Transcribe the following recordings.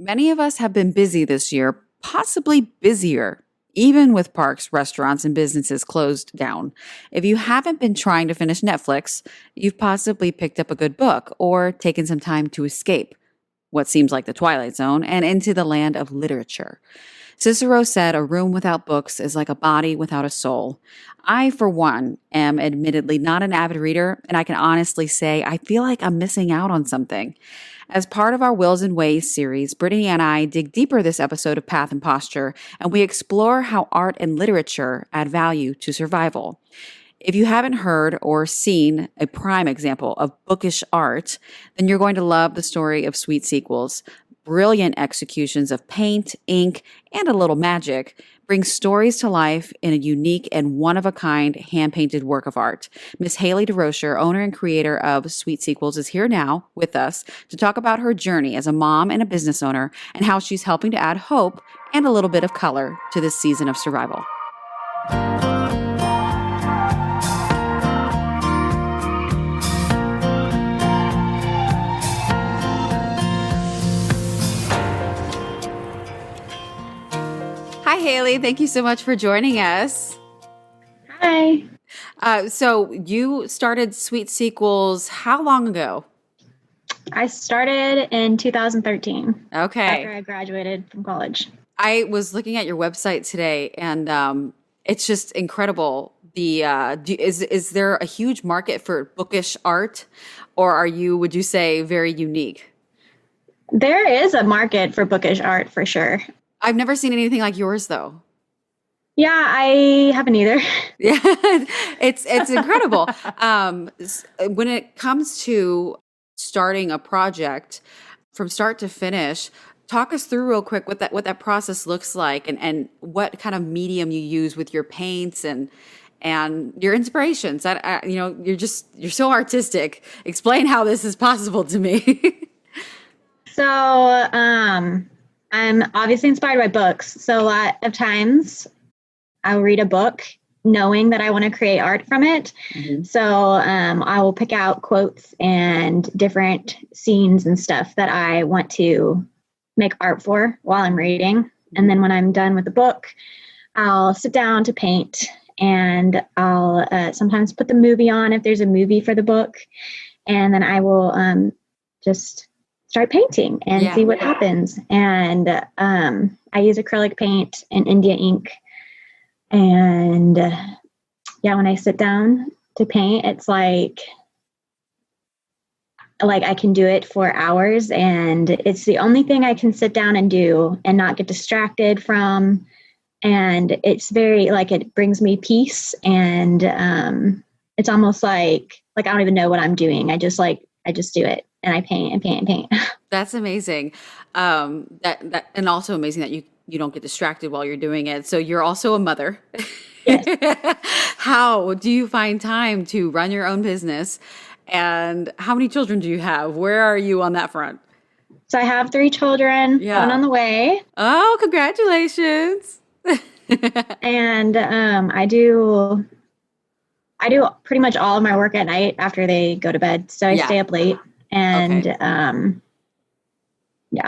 Many of us have been busy this year, possibly busier, even with parks, restaurants, and businesses closed down. If you haven't been trying to finish Netflix, you've possibly picked up a good book or taken some time to escape what seems like the Twilight Zone and into the land of literature. Cicero said, "A room without books is like a body without a soul." I, for one, am admittedly not an avid reader, and I can honestly say I feel like I'm missing out on something. As part of our Wills and Ways series, Brittany and I dig deeper this episode of Path and Posture, and we explore how art and literature add value to survival. If you haven't heard or seen a prime example of bookish art, then you're going to love the story of SweetSequels. Brilliant executions of paint, ink, and a little magic bring stories to life in a unique and one-of-a-kind hand-painted work of art. Miss Haleigh DeRocher, owner and creator of SweetSequels, is here now with us to talk about her journey as a mom and a business owner and how she's helping to add hope and a little bit of color to this season of survival. Hi, Haleigh. Thank you so much for joining us. Hi. So you started SweetSequels how long ago? I started in 2013. Okay. After I graduated from college. I was looking at your website today, and it's just incredible. Is there a huge market for bookish art, or would you say, very unique? There is a market for bookish art for sure. I've never seen anything like yours, though. Yeah, I haven't either. Yeah, it's incredible. When it comes to starting a project from start to finish, talk us through real quick what that process looks like, and what kind of medium you use with your paints and your inspirations. You're so artistic. Explain how this is possible to me. So, I'm obviously inspired by books. So a lot of times I'll read a book knowing that I want to create art from it. Mm-hmm. So I will pick out quotes and different scenes and stuff that I want to make art for while I'm reading. And then when I'm done with the book, I'll sit down to paint, and I'll sometimes put the movie on if there's a movie for the book. And then I will just start painting and see what happens. And I use acrylic paint and India ink. And when I sit down to paint, it's like I can do it for hours, and it's the only thing I can sit down and do and not get distracted from. And it's very it brings me peace, and it's almost like I don't even know what I'm doing. I just do it. And I paint and paint and paint. That's amazing. That and also amazing that you don't get distracted while you're doing it. So you're also a mother. Yes. How do you find time to run your own business? And how many children do you have? Where are you on that front? So I have 3 children, one on the way. Oh, congratulations. And I do pretty much all of my work at night after they go to bed. So I stay up late. And,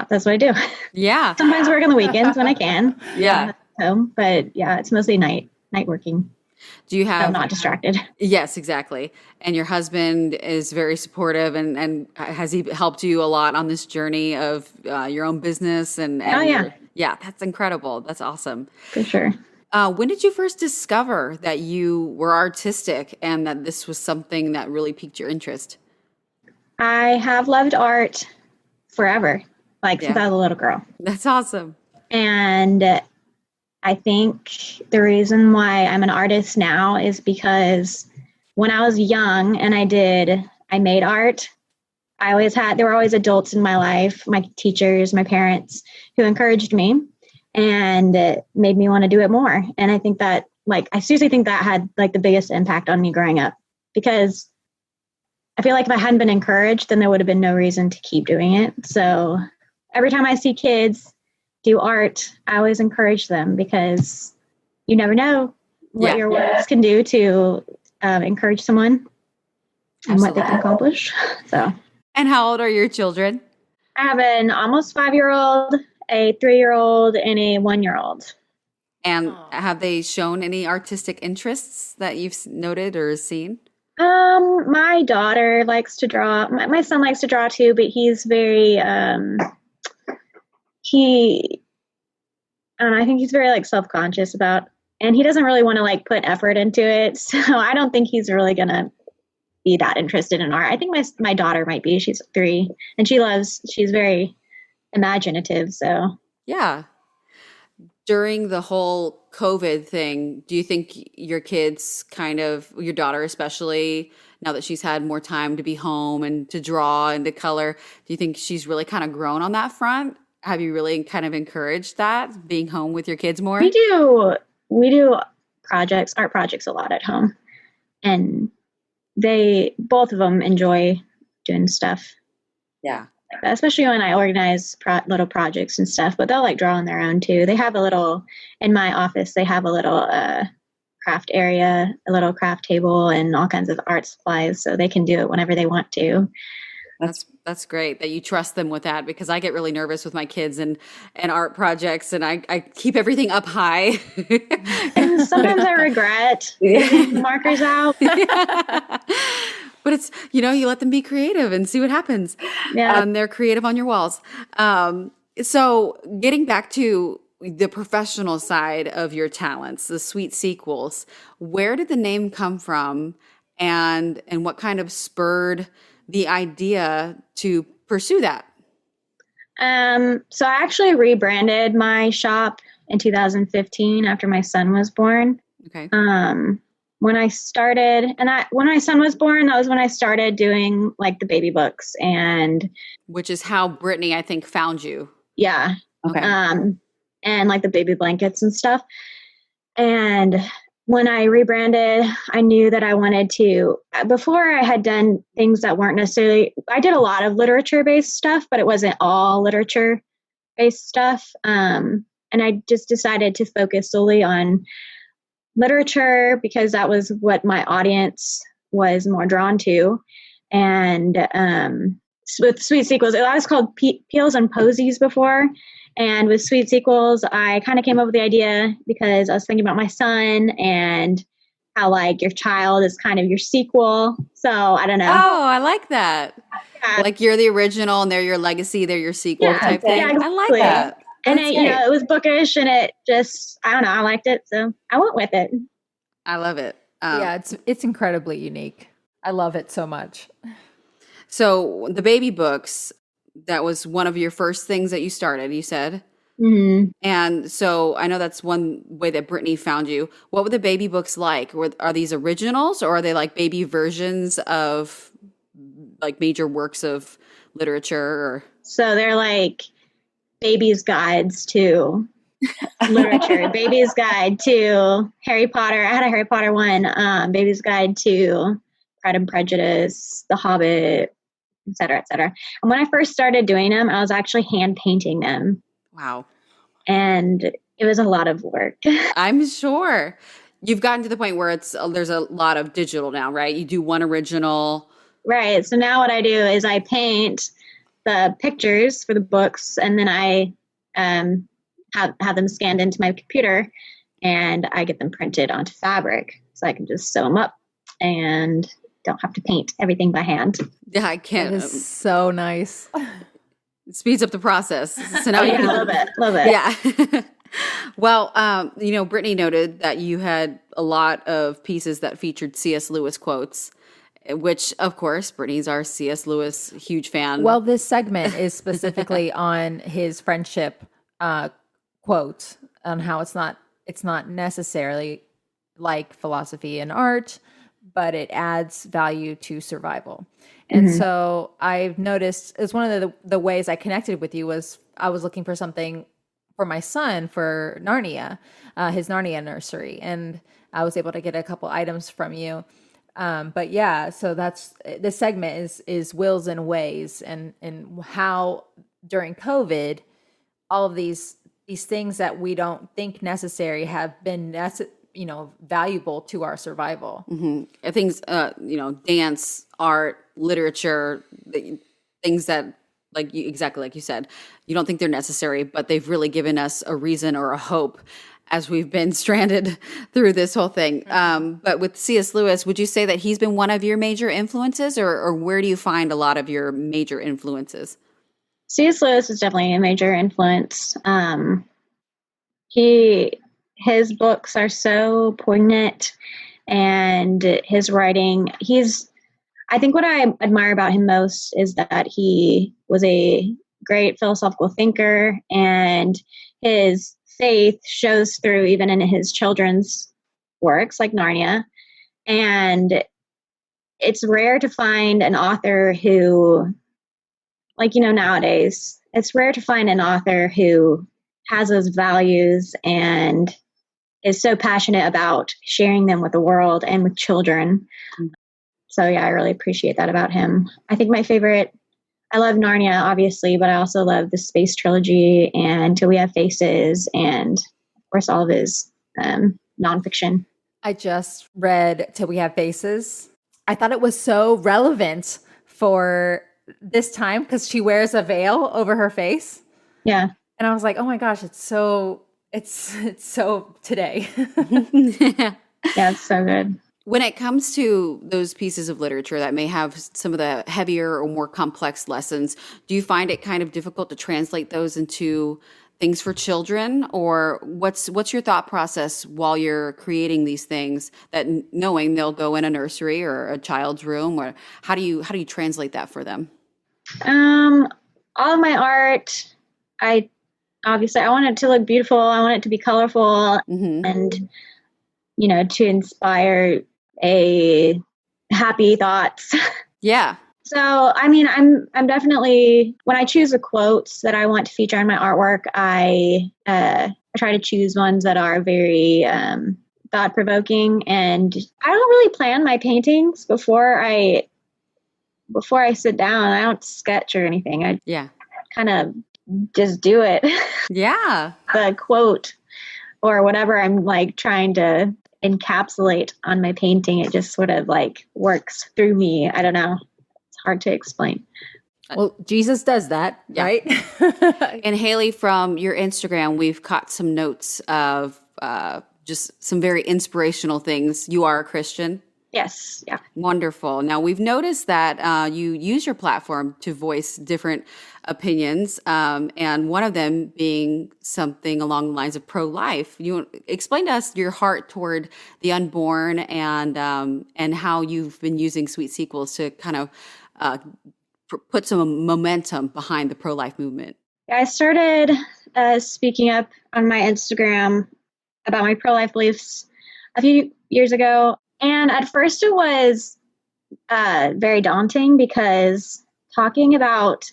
that's what I do. Yeah. Sometimes work on the weekends when I can. Yeah. Home, but it's mostly night working. Do you have, so I'm not distracted. Yes, exactly. And your husband is very supportive, and has he helped you a lot on this journey of your own business? Yeah, that's incredible. That's awesome. For sure. When did you first discover that you were artistic and that this was something that really piqued your interest? I have loved art forever, since I was a little girl. That's awesome. And I think the reason why I'm an artist now is because when I was young and I made art, there were always adults in my life, my teachers, my parents, who encouraged me and made me want to do it more. And I think that, I seriously think that had the biggest impact on me growing up, because I feel like if I hadn't been encouraged, then there would have been no reason to keep doing it. So every time I see kids do art, I always encourage them, because you never know what your words can do to encourage someone and what they can accomplish. So. And how old are your children? I have an almost 5-year-old, a 3-year-old, and a 1-year-old. And Aw. have they shown any artistic interests that you've noted or seen? My daughter likes to draw. My son likes to draw too, but he's very he I don't know, I think he's very like self-conscious about, and he doesn't really want to like put effort into it. So I don't think he's really gonna be that interested in art. I think my daughter might be. She's 3 and she's very imaginative. So Yeah. During the whole COVID thing, do you think your kids your daughter especially, now that she's had more time to be home and to draw and to color, do you think she's really kind of grown on that front? Have you really kind of encouraged that, being home with your kids more? we do art projects a lot at home, and both of them enjoy doing stuff. Yeah. Especially when I organize little projects and stuff, but they'll like draw on their own too. They have in my office, they have a little craft area, a little craft table, and all kinds of art supplies, so they can do it whenever they want to. That's great that you trust them with that, because I get really nervous with my kids and art projects, and I keep everything up high. And sometimes I regret taking the markers out. But it's, you let them be creative and see what happens. Yeah. They're creative on your walls. So getting back to the professional side of your talents, the SweetSequels, where did the name come from, and what kind of spurred the idea to pursue that? So I actually rebranded my shop in 2015 after my son was born. Okay. When my son was born, that was when I started doing like the baby books, and which is how Brittany, I think, found you. Yeah. Okay. And like the baby blankets and stuff. And when I rebranded, I knew that I wanted to, before I had done things that weren't necessarily, I did a lot of literature-based stuff, but it wasn't all literature-based stuff. And I just decided to focus solely on literature because that was what my audience was more drawn to. And with SweetSequels, it was called Peels and Posies before. And with SweetSequels, I kind of came up with the idea because I was thinking about my son and how like your child is kind of your sequel. So I don't know. Oh, I like that. Yeah. Like you're the original and they're your legacy, they're your sequel type thing. Yeah, exactly. I like that. And it was bookish, and it just, I don't know, I liked it, so I went with it. I love it. Yeah, it's incredibly unique. I love it so much. So the baby books, that was one of your first things that you started, you said. Mm-hmm. And so I know that's one way that Brittany found you. What were the baby books like? Are these originals, or are they like baby versions of like major works of literature? Or? So they're like babies' guides to literature, baby's guide to Harry Potter. I had a Harry Potter one, baby's guide to Pride and Prejudice, The Hobbit, et cetera, et cetera. And when I first started doing them, I was actually hand painting them. Wow. And it was a lot of work. I'm sure. You've gotten to the point where there's a lot of digital now, right? You do one original. Right. So now what I do is I paint the pictures for the books, and then I have them scanned into my computer, and I get them printed onto fabric so I can just sew them up and don't have to paint everything by hand. Yeah, I can't. It is so nice. It speeds up the process. So now a little bit. Yeah. Well, Brittany noted that you had a lot of pieces that featured C.S. Lewis quotes, which, of course, Brittany's our C.S. Lewis huge fan. Well, this segment is specifically on his friendship quote, on how it's not necessarily like philosophy and art, but it adds value to survival. And so I've noticed, it's one of the ways I connected with you was I was looking for something for my son for Narnia, his Narnia nursery. And I was able to get a couple items from you. But yeah, so that's this segment is wills and ways, and how during COVID, all of these things that we don't think necessary have been valuable to our survival. Mm-hmm. Things, dance, art, literature, things that exactly like you said, you don't think they're necessary, but they've really given us a reason or a hope as we've been stranded through this whole thing. But with C.S. Lewis, would you say that he's been one of your major influences, or where do you find a lot of your major influences? C.S. Lewis is definitely a major influence. His books are so poignant, and his writing, I think what I admire about him most is that he was a great philosophical thinker, and his faith shows through even in his children's works like Narnia. And it's rare to find an author who, nowadays, it's rare to find an author who has those values and is so passionate about sharing them with the world and with children. So yeah, I really appreciate that about him. I think I love Narnia, obviously, but I also love the Space Trilogy and Till We Have Faces, and of course all of his nonfiction. I just read Till We Have Faces. I thought it was so relevant for this time because she wears a veil over her face. Yeah. And I was like, oh my gosh, it's so today. Yeah, it's so good. When it comes to those pieces of literature that may have some of the heavier or more complex lessons, do you find it kind of difficult to translate those into things for children? Or what's your thought process while you're creating these things, that knowing they'll go in a nursery or a child's room, or how do you translate that for them? All of my art, I want it to look beautiful. I want it to be colorful, and to inspire a happy thoughts. Yeah. So, I mean, I'm definitely, when I choose the quotes that I want to feature in my artwork, I try to choose ones that are very thought provoking, and I don't really plan my paintings before I sit down. I don't sketch or anything. I kind of just do it. Yeah. The quote or whatever I'm trying to encapsulate on my painting, it just sort of works through me. I don't know. It's hard to explain. Well, Jesus does that, right? And Haleigh, from your Instagram, we've caught some notes of just some very inspirational things. You are a Christian? Yes. Yeah. Wonderful. Now, we've noticed that you use your platform to voice different opinions, and one of them being something along the lines of pro-life. You explain to us your heart toward the unborn, and how you've been using SweetSequels to kind of put some momentum behind the pro-life movement. I started speaking up on my Instagram about my pro-life beliefs a few years ago. And at first it was very daunting because talking about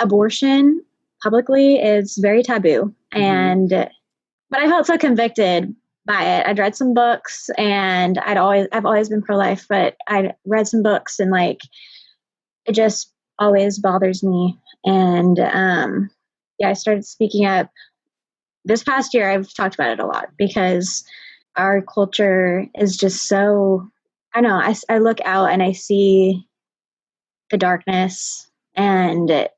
abortion publicly is very taboo. But I felt so convicted by it. I'd read some books, and I've always been pro-life, but I read some books, and it just always bothers me. And I started speaking up. This past year, I've talked about it a lot because our culture is just so, I don't know, I look out and I see the darkness, and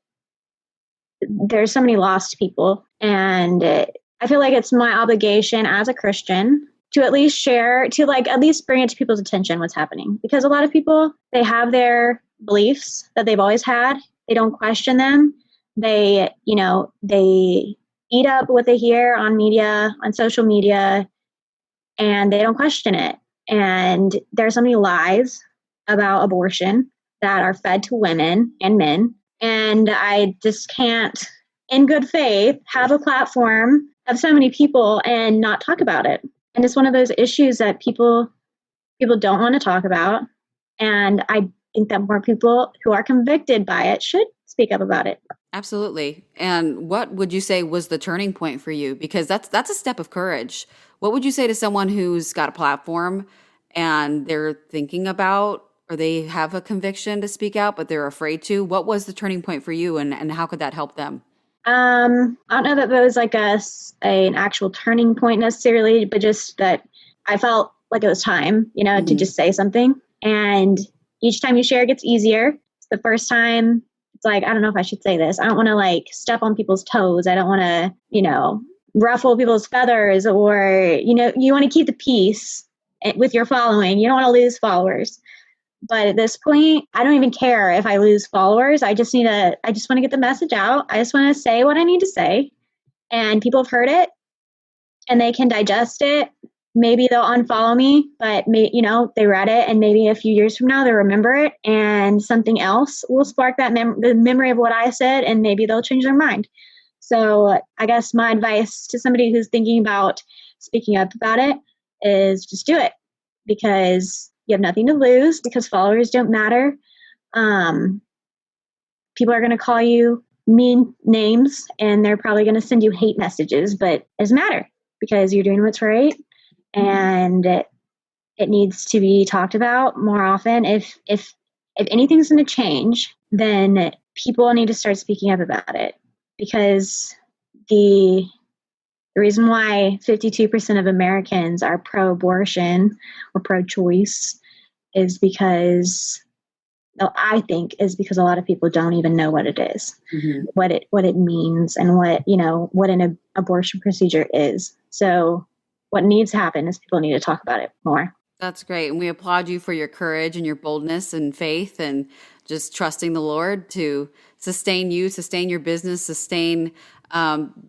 there's so many lost people. And I feel like it's my obligation as a Christian to at least share, to at least bring it to people's attention what's happening. Because a lot of people, they have their beliefs that they've always had. They don't question them. They eat up what they hear on media, on social media, and they don't question it. And there's so many lies about abortion that are fed to women and men. And I just can't, in good faith, have a platform of so many people and not talk about it. And it's one of those issues that people don't want to talk about. And I think that more people who are convicted by it should speak up about it. Absolutely. And what would you say was the turning point for you? Because that's a step of courage. What would you say to someone who's got a platform and they're thinking about, or they have a conviction to speak out, but they're afraid to? What was the turning point for you, and how could that help them? I don't know that there was an actual turning point necessarily, but just that I felt like it was time, to just say something. And each time you share, it gets easier. The first time it's like, I don't know if I should say this. I don't want to like step on people's toes. I don't want to, ruffle people's feathers, or, you want to keep the peace with your following. You don't want to lose followers. But at this point, I don't even care if I lose followers. I just want to get the message out. I just want to say what I need to say, and people have heard it and they can digest it. Maybe they'll unfollow me, but they read it, and maybe a few years from now they'll remember it, and something else will spark that the memory of what I said, and maybe they'll change their mind. So I guess my advice to somebody who's thinking about speaking up about it is just do it, because you have nothing to lose, because followers don't matter. People are going to call you mean names, and they're probably going to send you hate messages, but it doesn't matter, because you're doing what's right. And it needs to be talked about more often. If anything's going to change, then people need to start speaking up about it, because the reason why 52% of Americans are pro-abortion or pro-choice is because, I think, is because a lot of people don't even know what it is, what it means, and what an abortion procedure is. So what needs to happen is people need to talk about it more. That's great. And we applaud you for your courage and your boldness and faith, and just trusting the Lord to sustain you, sustain your business, sustain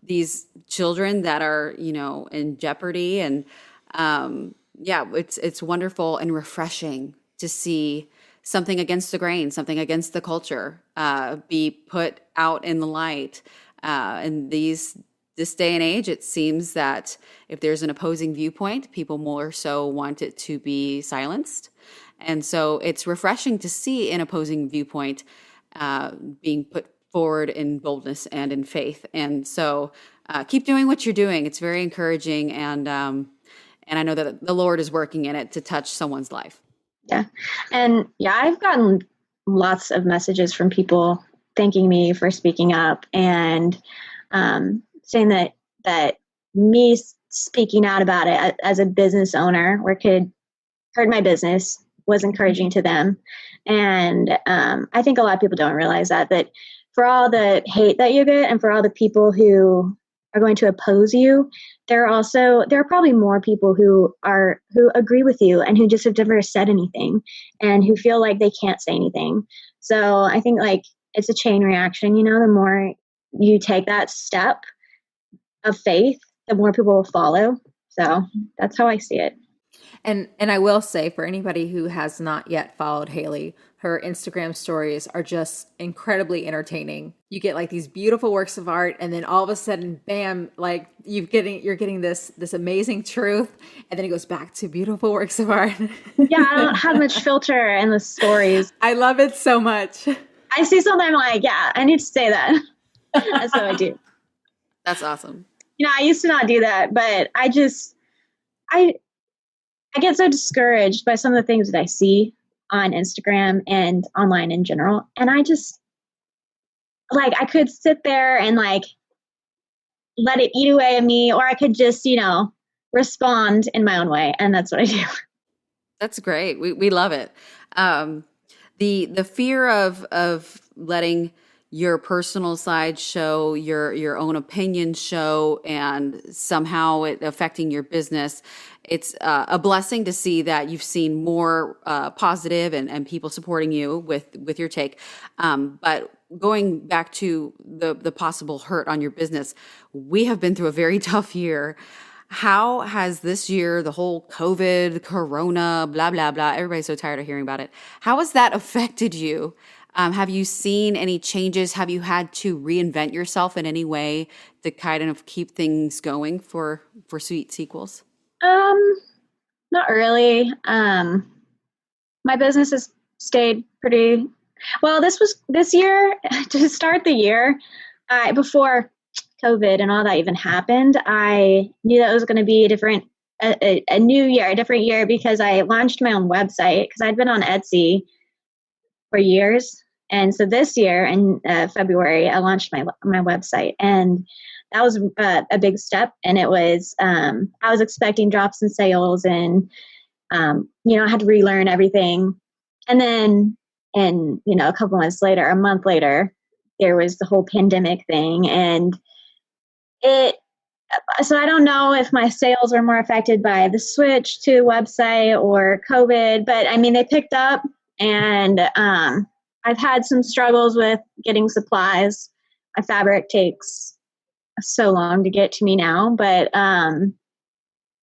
these children that are, in jeopardy. And it's wonderful and refreshing to see something against the grain, something against the culture be put out in the light. And this day and age, it seems that if there's an opposing viewpoint, people more so want it to be silenced. And so it's refreshing to see an opposing viewpoint being put forward in boldness and in faith. And so keep doing what you're doing. It's very encouraging. And I know that the Lord is working in it to touch someone's life. Yeah. And I've gotten lots of messages from people thanking me for speaking up, and saying that me speaking out about it as a business owner, where it could hurt my business, was encouraging to them. And I think a lot of people don't realize that for all the hate that you get, and for all the people who are going to oppose you, there are probably more people who agree with you, and who just have never said anything, and who feel like they can't say anything. So I think it's a chain reaction. The more you take that step of faith, the more people will follow. So that's how I see it. And I will say, for anybody who has not yet followed Haleigh, her Instagram stories are just incredibly entertaining. You get these beautiful works of art, and then all of a sudden, bam, you're getting this amazing truth, and then it goes back to beautiful works of art. Yeah, I don't have much filter in the stories. I love it so much. I see something, I'm like, yeah, I need to say that. That's what I do. That's awesome. I used to not do that, but I get so discouraged by some of the things that I see on Instagram and online in general. And I just, I could sit there and let it eat away at me, or I could just, respond in my own way. And that's what I do. That's great. We love it. The fear of letting your personal side show, your own opinion show, and somehow it affecting your business. It's a blessing to see that you've seen more positive and people supporting you with your take. But going back to the possible hurt on your business, we have been through a very tough year. How has this year, the whole COVID, Corona, blah, blah, blah, everybody's so tired of hearing about it. How has that affected you? Have you seen any changes? Have you had to reinvent yourself in any way to kind of keep things going for SweetSequels? Not really. My business has stayed pretty well. This year, to start the year, before COVID and all that even happened, I knew that it was going to be a new year, a different year, because I launched my own website, because I'd been on Etsy for years. And so this year in February, I launched my website, and that was a big step. And it was, I was expecting drops in sales, and, I had to relearn everything. And then a couple months later, a month later, there was the whole pandemic thing, and so I don't know if my sales were more affected by the switch to website or COVID, but I mean, they picked up, and I've had some struggles with getting supplies. My fabric takes so long to get to me now, but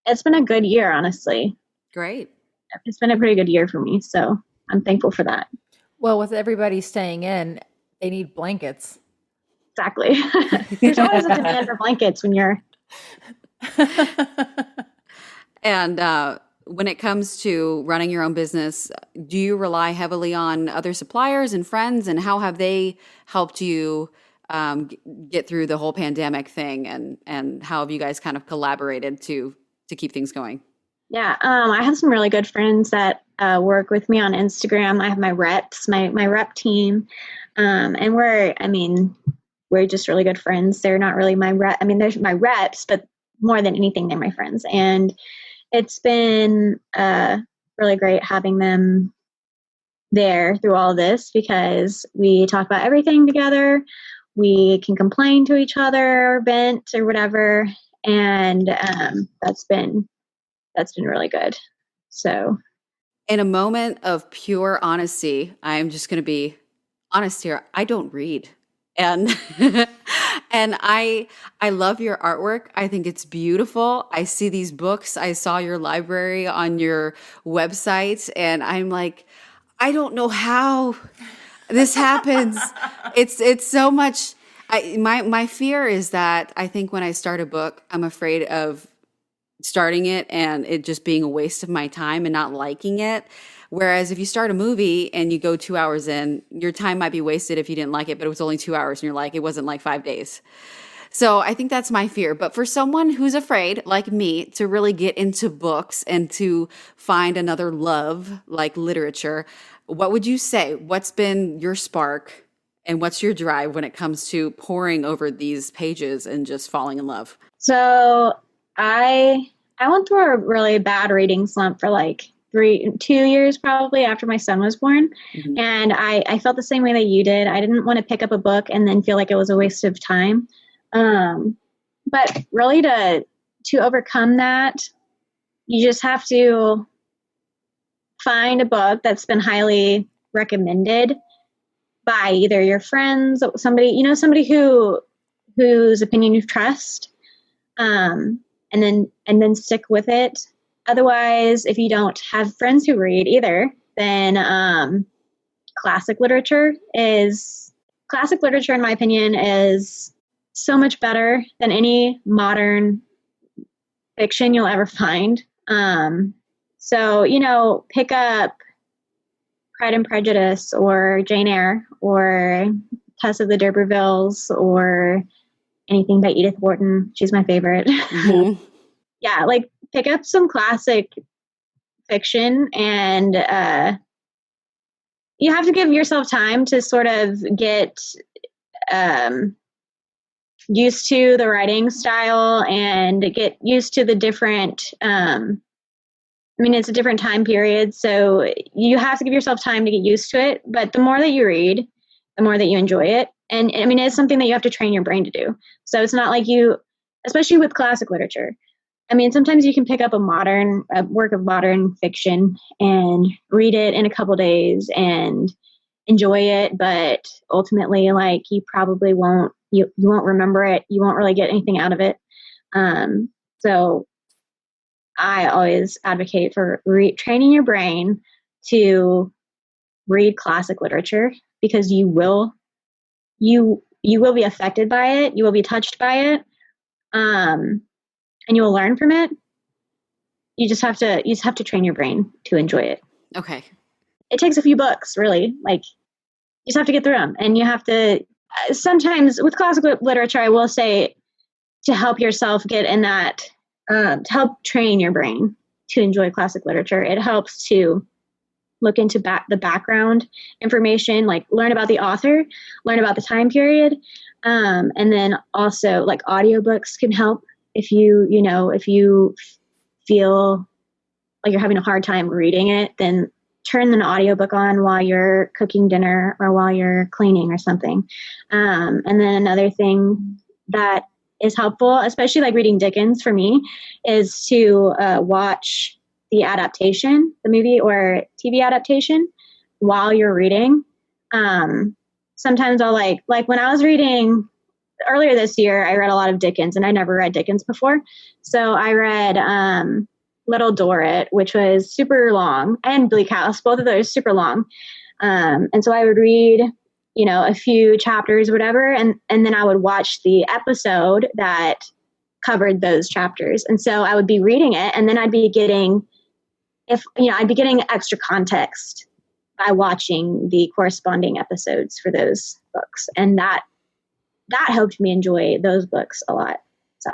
it's been a good year, honestly. Great. It's been a pretty good year for me, so I'm thankful for that. Well, with everybody staying in, they need blankets. Exactly. There's always a demand for blankets when you're... And when it comes to running your own business, do you rely heavily on other suppliers and friends? And how have they helped you get through the whole pandemic thing? And how have you guys kind of collaborated to keep things going? Yeah, I have some really good friends that work with me on Instagram. I have my reps, my rep team, and we're just really good friends. They're not really my rep. I mean, they're my reps, but more than anything, they're my friends. And it's been really great having them there through all of this, because we talk about everything together. We can complain to each other or vent or whatever. And that's been really good. So, in a moment of pure honesty, I'm just going to be honest here. I don't read. And and I love your artwork. I think it's beautiful. I see these books. I saw your library on your website, and I'm like, I don't know how this happens. It's so much. My fear is that I think when I start a book, I'm afraid of starting it and it just being a waste of my time and not liking it. Whereas if you start a movie and you go 2 hours in, your time might be wasted if you didn't like it, but it was only 2 hours and you're like, it wasn't like 5 days. So I think that's my fear. But for someone who's afraid, like me, to really get into books and to find another love like literature, what would you say? What's been your spark and what's your drive when it comes to poring over these pages and just falling in love? So I went through a really bad reading slump for like 2 years probably after my son was born. Mm-hmm. And I felt the same way that you did. I didn't want to pick up a book and then feel like it was a waste of time. But really to overcome that, you just have to find a book that's been highly recommended by either your friends, somebody whose opinion you trust, and then stick with it. Otherwise, if you don't have friends who read either, then classic literature, in my opinion, is so much better than any modern fiction you'll ever find. So, pick up Pride and Prejudice or Jane Eyre or Tess of the D'Urbervilles or anything by Edith Wharton. She's my favorite. Mm-hmm. Yeah, like pick up some classic fiction, and you have to give yourself time to sort of get used to the writing style and get used to the different, it's a different time period, so you have to give yourself time to get used to it. But the more that you read, the more that you enjoy it. And it's something that you have to train your brain to do. So it's not like especially with classic literature, sometimes you can pick up a work of modern fiction and read it in a couple days and enjoy it, but ultimately, like, you probably won't remember it. You won't really get anything out of it. So I always advocate for training your brain to read classic literature, because you will be affected by it. You will be touched by it. And you will learn from it. You just have to train your brain to enjoy it. Okay. It takes a few books, really. Like, you just have to get through them. And you have to, sometimes with classic literature, I will say, to help yourself get in that, to help train your brain to enjoy classic literature, it helps to look into the background information, like learn about the author, learn about the time period. And then also, like, audiobooks can help. If you feel like you're having a hard time reading it, then turn an audiobook on while you're cooking dinner or while you're cleaning or something. And then another thing that is helpful, especially like reading Dickens for me, is to watch the adaptation, the movie or TV adaptation while you're reading. Sometimes I'll like when I was reading earlier this year, I read a lot of Dickens, and I never read Dickens before. So I read Little Dorrit, which was super long, and Bleak House, both of those super long. And so I would read, a few chapters or whatever, and then I would watch the episode that covered those chapters. And so I would be reading it, and then I'd be getting extra context by watching the corresponding episodes for those books. And that helped me enjoy those books a lot. So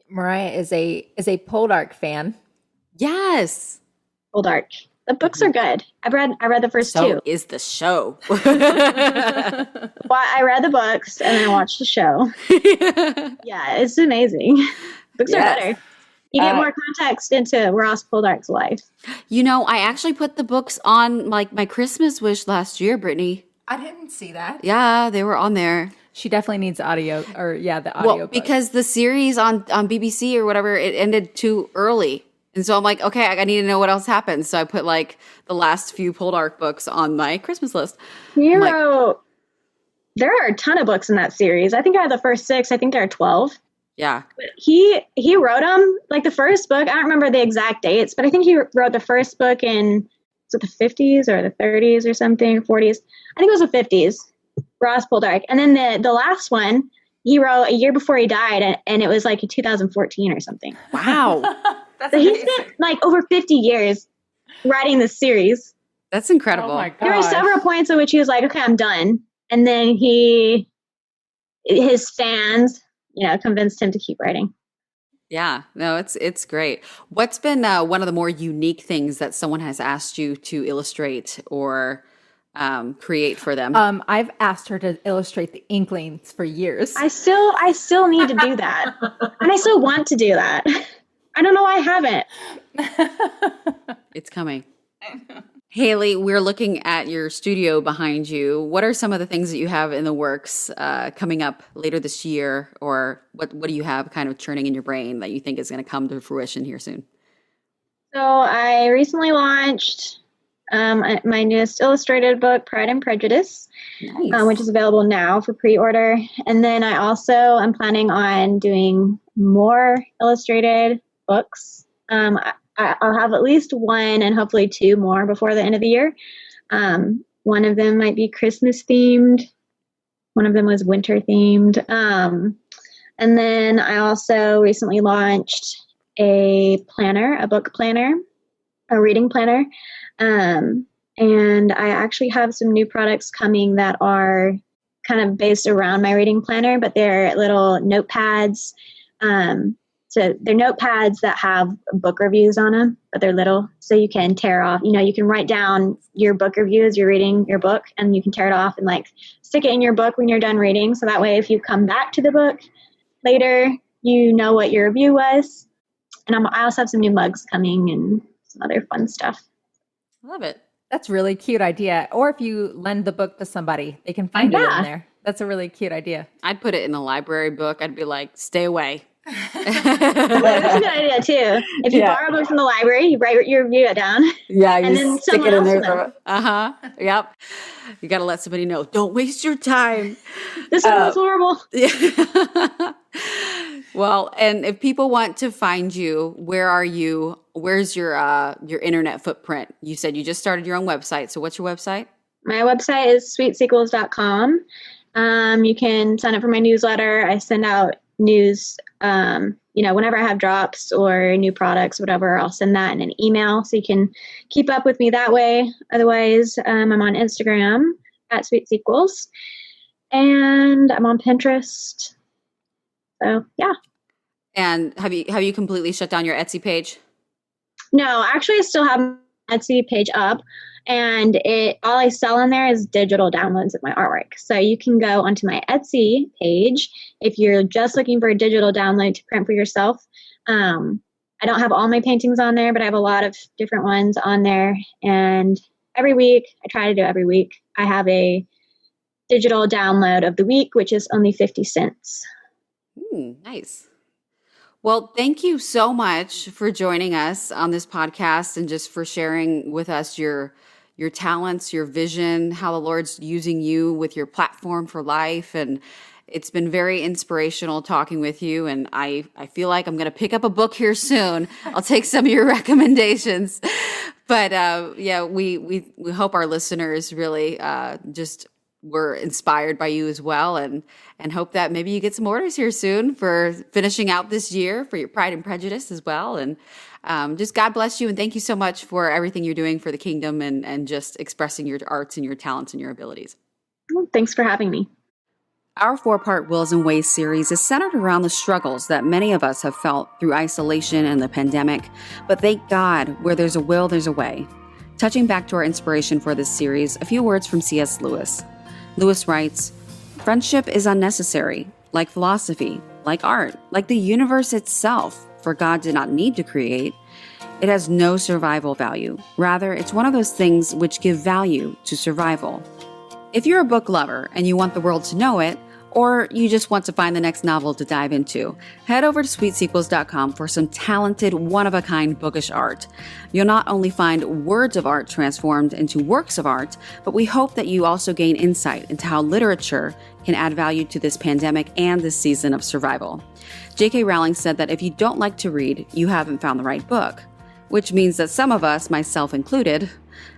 Miriah is a Poldark fan. Yes. Poldark. The books are good. I read the first two. So is the show. Well, I read the books and then I watched the show. Yeah, it's amazing. Books are better. You get more context into Ross Poldark's life. I actually put the books on like my Christmas wish last year, Brittany. I didn't see that. Yeah, they were on there. She definitely needs audio, the audio. Well, because the series on BBC or whatever, it ended too early. And so I'm like, okay, I need to know what else happened. So I put like the last few Poldark books on my Christmas list. There are a ton of books in that series. I think I had the first 6. I think there are 12. Yeah. But he wrote them, like the first book. I don't remember the exact dates, but I think he wrote the first book in the 50s or the 30s or something, 40s. I think it was the 50s, Ross Poldark. And then the last one, he wrote a year before he died, and it was like in 2014 or something. Wow. So he spent like over 50 years writing this series. That's incredible. Oh my God. There were several points at which he was like, okay, I'm done. And then his fans, convinced him to keep writing. Yeah, no, it's great. What's been one of the more unique things that someone has asked you to illustrate or create for them? I've asked her to illustrate the Inklings for years. I still need to do that. And I still want to do that. I don't know why I haven't. It's coming. Haleigh, we're looking at your studio behind you. What are some of the things that you have in the works coming up later this year? Or what do you have kind of churning in your brain that you think is going to come to fruition here soon? So I recently launched my newest illustrated book, Pride and Prejudice, Nice. which is available now for pre-order. And then I also am planning on doing more illustrated books. I'll have at least 1 and hopefully 2 more before the end of the year. One of them might be Christmas themed. One of them was winter themed. And then I also recently launched a book planner, a reading planner. And I actually have some new products coming that are kind of based around my reading planner, but they're little notepads. So they're notepads that have book reviews on them, but they're little, so you can tear off. You can write down your book review as you're reading your book, and you can tear it off and like stick it in your book when you're done reading. So that way, if you come back to the book later, you know what your review was. And I also have some new mugs coming and some other fun stuff. Love it. That's a really cute idea. Or if you lend the book to somebody, they can find it in there. That's a really cute idea. I'd put it in a library book. I'd be like, stay away. That's a good idea too. If you borrow a book from the library, you write your review down. Yeah, and then stick it in there. Yep. You got to let somebody know. Don't waste your time. This one was horrible. Yeah. Well, and if people want to find you, where are you? Where's your internet footprint? You said you just started your own website. So what's your website? My website is sweetsequels.com. You can sign up for my newsletter. I send out news, whenever I have drops or new products, whatever, I'll send that in an email so you can keep up with me that way. Otherwise, I'm on Instagram at SweetSequels, and I'm on Pinterest. So yeah. And have you completely shut down your Etsy page? No, actually, I still have my Etsy page up. And all I sell on there is digital downloads of my artwork. So you can go onto my Etsy page if you're just looking for a digital download to print for yourself. I don't have all my paintings on there, but I have a lot of different ones on there. And every week. I try to do every week. I have a digital download of the week, which is only 50 cents. Nice. Well, thank you so much for joining us on this podcast and just for sharing with us your talents, your vision, how the Lord's using you with your platform for life. And it's been very inspirational talking with you. And I feel like I'm going to pick up a book here soon. I'll take some of your recommendations. But yeah, we hope our listeners really just were inspired by you as well, and hope that maybe you get some orders here soon for finishing out this year for your Pride and Prejudice as well. And just God bless you, and thank you so much for everything you're doing for the kingdom and just expressing your arts and your talents and your abilities. Well, thanks for having me. Our 4-part Wills and Ways series is centered around the struggles that many of us have felt through isolation and the pandemic. But thank God, where there's a will, there's a way. Touching back to our inspiration for this series, a few words from C.S. Lewis. Lewis writes, "Friendship is unnecessary, like philosophy, like art, like the universe itself, for God did not need to create. It has no survival value. Rather, it's one of those things which give value to survival." If you're a book lover and you want the world to know it, or you just want to find the next novel to dive into, head over to SweetSequels.com for some talented, one-of-a-kind bookish art. You'll not only find words of art transformed into works of art, but we hope that you also gain insight into how literature can add value to this pandemic and this season of survival. J.K. Rowling said that if you don't like to read, you haven't found the right book, which means that some of us, myself included,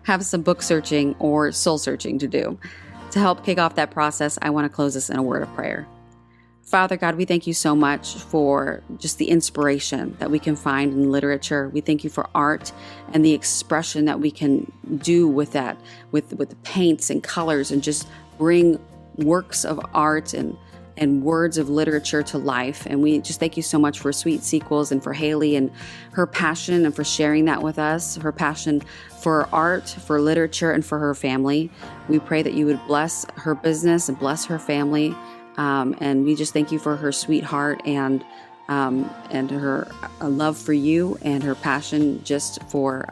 have some book searching or soul searching to do. To help kick off that process, I want to close this in a word of prayer. Father God, we thank you so much for just the inspiration that we can find in literature. We thank you for art and the expression that we can do with that, with the paints and colors, and just bring works of art and words of literature to life. And we just thank you so much for SweetSequels and for Haleigh and her passion and for sharing that with us, her passion for art, for literature, and for her family. We pray that you would bless her business and bless her family. And we just thank you for her sweetheart and her love for you and her passion just for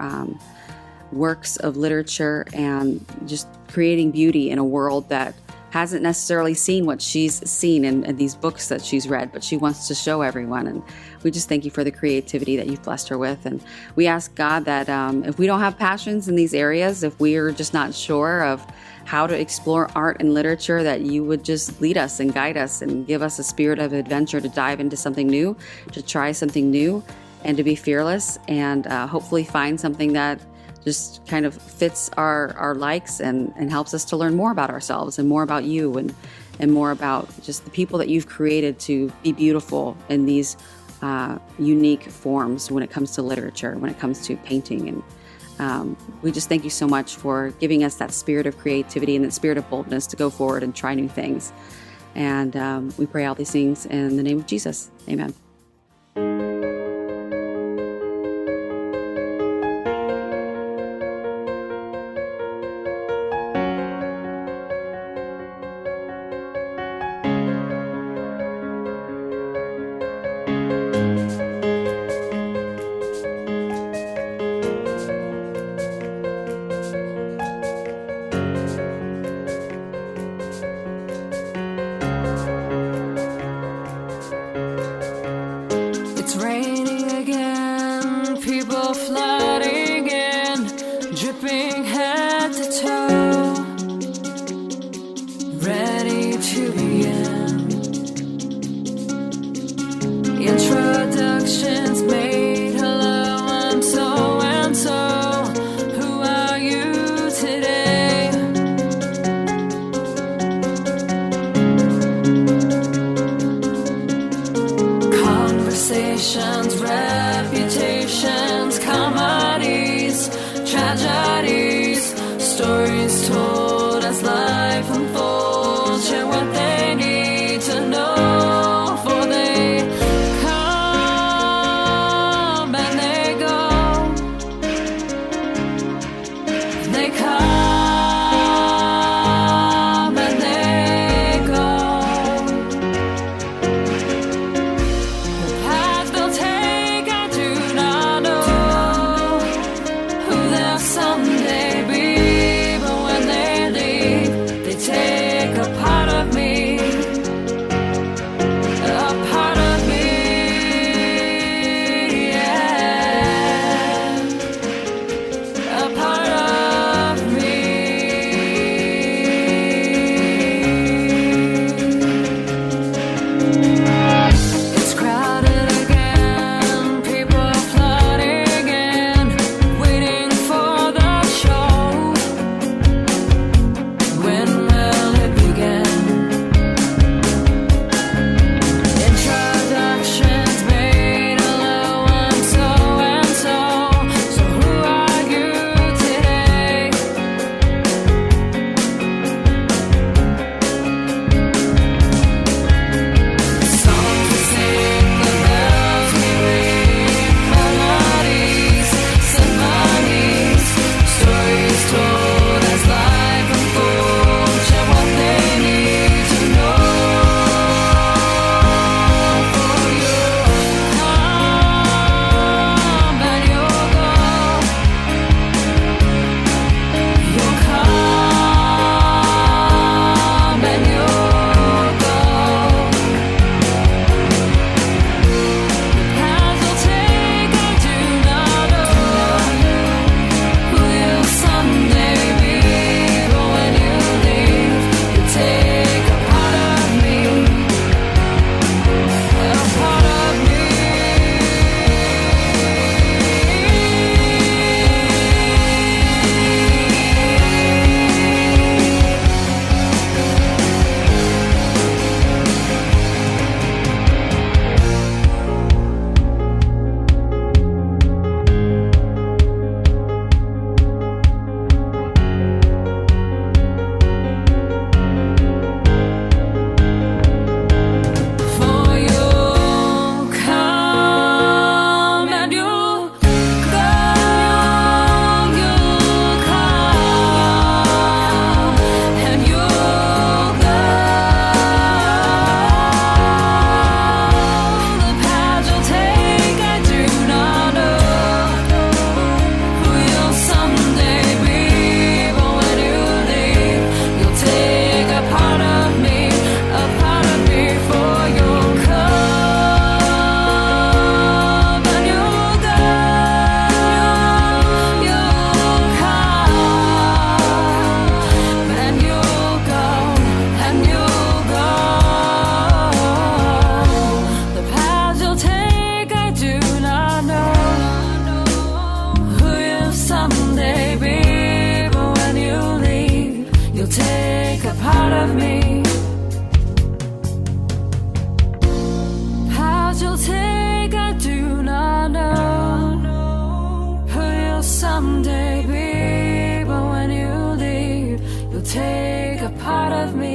works of literature and just creating beauty in a world that hasn't necessarily seen what she's seen in these books that she's read, but she wants to show everyone. And we just thank you for the creativity that you've blessed her with. And we ask God that if we don't have passions in these areas, if we're just not sure of how to explore art and literature, that you would just lead us and guide us and give us a spirit of adventure to dive into something new, to try something new, and to be fearless and hopefully find something that just kind of fits our likes and helps us to learn more about ourselves and more about you and more about just the people that you've created to be beautiful in these unique forms when it comes to literature, when it comes to painting. And we just thank you so much for giving us that spirit of creativity and that spirit of boldness to go forward and try new things. And we pray all these things in the name of Jesus. Amen. It's raining again, people flooding in, dripping head to toe, ready to begin. Introductions made, hello, I'm so and so. Who are you today? Conversations, reputations, comedies, tragedies, stories told as life unfolds. Share what they need to know, for they come and they go. They come and they go. The path they'll take, I of me. Paths you'll take, I do not know who you'll someday be, but when you leave, you'll take a part of me.